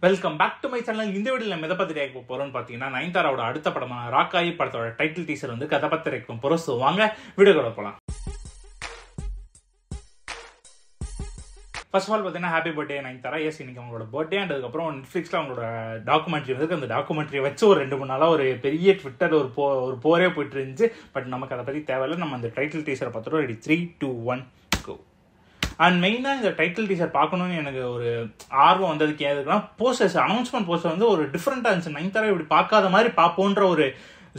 Welcome back to my channel. இந்த வீடியோவில் நம்ம எதை பற்றி கேட்க போகிறோம்னு பார்த்தீங்கன்னா, நயன்தாராவோட அடுத்த படமான ராக்காயி படத்தோட டைட்டில் டீசர் வந்து கதை பற்றி கேட்கும் போகிறோம். ஸோ வாங்க வீடியோக்குள்ள போகலாம். ஃபர்ஸ்ட் ஆஃப் ஆல் பார்த்தீங்கன்னா, ஹாப்பி பர்த்டே நயன்தாரா. எஸ், இன்னைக்கு அவங்களோட பர்த்டே. அண்ட் அதுக்கப்புறம் நெட்ஃப்ளிக்ஸில் அவங்களோட டாக்குமெண்ட்ரி வந்து அந்த டாக்குமெண்ட்ரி வச்சு ஒரு 2-3 நாளாக ஒரு பெரிய ட்விட்டர் ஒரு போரே போயிட்டு இருந்துச்சு. பட் நமக்கு அதை பற்றி தேவையில்லை. நம்ம அந்த டைட்டில் டீசரை பார்த்துட்டோம். Ready 3, 2, 1 go. அண்ட் மெயினாக இந்த டைட்டில் டீசர் பார்க்கணுன்னு எனக்கு ஒரு ஆர்வம் வந்ததுக்கு எதுக்குன்னா, போஸ்டர்ஸ் அனௌன்ஸ்மெண்ட் போஸ்டர் வந்து ஒரு டிஃப்ரெண்டாக இருந்துச்சு. நயன்தாரா இப்படி பார்க்காத மாதிரி பார்ப்போன்ற ஒரு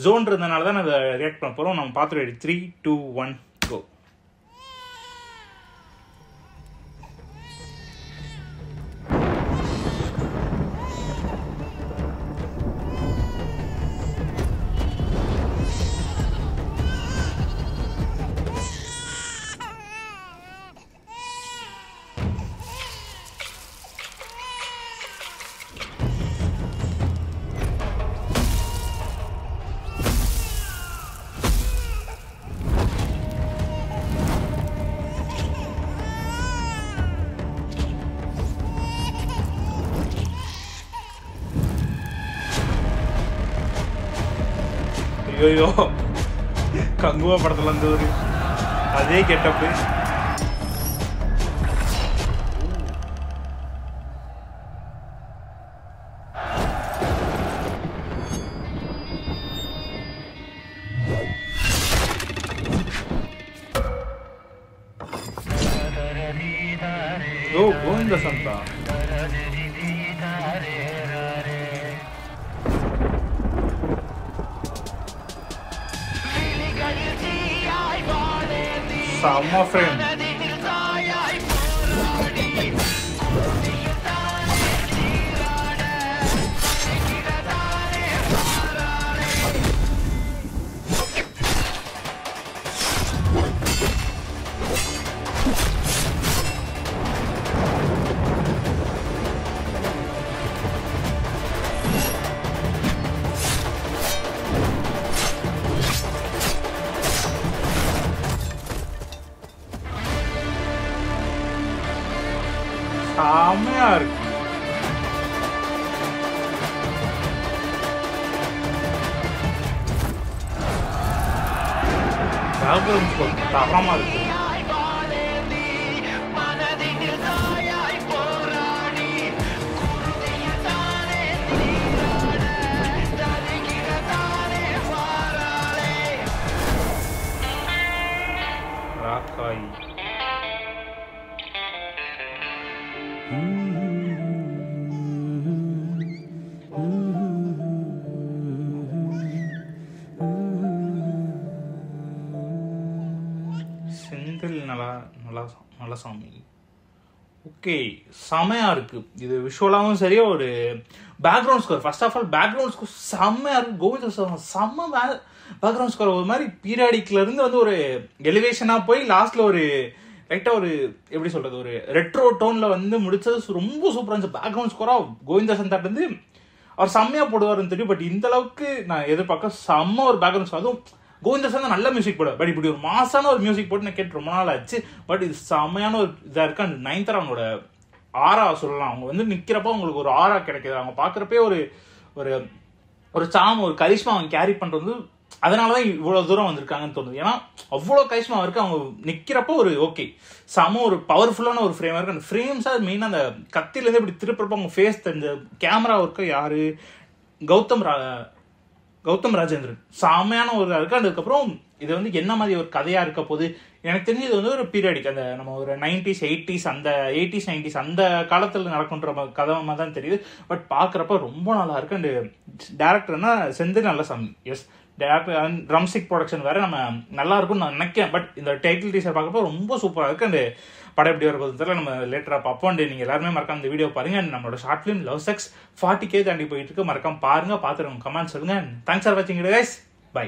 ஜோன் இருந்ததுனால தான் அதை ரியாக்ட் பண்ண போகிறோம். நம்ம பார்த்துட்டு ரெடி 3, 2, 1 கோ. ஐயோ, கங்குவா படத்துல இருந்து ஒரு அதே கெட்டப்பு. ஓ, கோவிந்த சந்தா. Sama friend. செம்மையா இருக்கு. தரமா இருக்கு. ராக்காயி செந்தில் நலசாமி. ஓகே, செமையா இருக்கு. இது விஷுவலாகவும் சரி, ஒரு background score. First of all background score செம்மையா இருக்கு. கோவிந்த செம்ம பேக்ரவுண்ட் ஸ்கோர். ஒரு மாதிரி பீரியாடிக்ல இருந்து வந்து ஒரு எலிவேஷனா போய் லாஸ்ட்ல ஒரு ரைட்டா ஒரு எப்படி சொல்றது, ஒரு ரெட்ரோ டோன்ல வந்து முடிச்சது ரொம்ப சூப்பரா இருந்துச்சு. பேக்ரவுண்ட் ஸ்கோரா கோவிந்த சந்தாட் வந்து அவர் செம்மையா போடுவாருன்னு தெரியும். பட் இந்த அளவுக்கு நான் எதிர்பார்க்க செம்ம ஒரு பேக்ரவுண்ட் ஸ்கோர். அதுவும் கோவிந்த சந்தா நல்ல மியூசிக் போடுவார். பட் இப்படி ஒரு மாசான ஒரு மியூசிக் போட்டு நான் கேட்டு ரொம்ப நாள் ஆச்சு. பட் இது செம்மையான ஒரு இதா இருக்கு. அந்த நயன்தாரா அவங்களோட ஆரா சொல்லலாம். அவங்க வந்து நிக்கிறப்ப அவங்களுக்கு ஒரு ஆரா கிடைக்குது. அவங்க பாக்குறப்பே ஒரு ஒரு சாம், ஒரு கரிஷ்மா அவங்க கேரி பண்றது. அதனாலதான் இவ்வளவு தூரம் வந்திருக்காங்கன்னு தோணுது. ஏன்னா அவ்வளவு கரிஷ்மா இருக்கு. அவங்க நிக்கிறப்ப ஒரு ஓகே செம ஒரு பவர்ஃபுல்லான ஒரு ஃப்ரேம் இருக்கு. அந்த ஃப்ரேம்ஸா மெயினா அந்த கத்தில இருந்து இப்படி திருப்பறப்ப அவங்க ஃபேஸ் தெரிஞ்ச கேமரா ஒர்க்கு யாரு, கௌதம் ராஜேந்திரன் செமையான ஒரு இருக்கு. அதுக்கப்புறம் இது வந்து என்ன மாதிரி ஒரு கதையா இருக்க போது எனக்கு தெரிஞ்சு இது வந்து ஒரு பீரியடிக், அந்த நம்ம ஒரு 90s 80s அந்த 80s 90s அந்த காலத்துல நடக்குன்ற கதை மாதிரி தான் தெரியுது. பட் பாக்குறப்ப ரொம்ப நல்லா இருக்கு. அண்ட் டேரக்டர்னா Senthil Nalasamy. Yes, director and drumstick production வேற. நம்ம நல்லா இருக்கும்னு நான் நினைக்கிறேன். பட் இந்த டைட்டில் டீசர் பார்க்கறப்ப ரொம்ப சூப்பரா இருக்கு. அண்ட் படம் எப்படி வரப்போது தெரியல, நம்ம லேட்டரா பார்ப்போம். அண்ட் நீங்க எல்லாருமே மறக்காம இந்த வீடியோ பாருங்க. அண்ட் நம்மளோட short film love sex 40K தாண்டி போயிட்டு இருக்கு. மறக்காம பாருங்க, பார்த்துருங்க, கமெண்ட் சொல்லுங்க. தேங்க்ஸ் ஃபார் வாட்சிங் கைஸ். பை.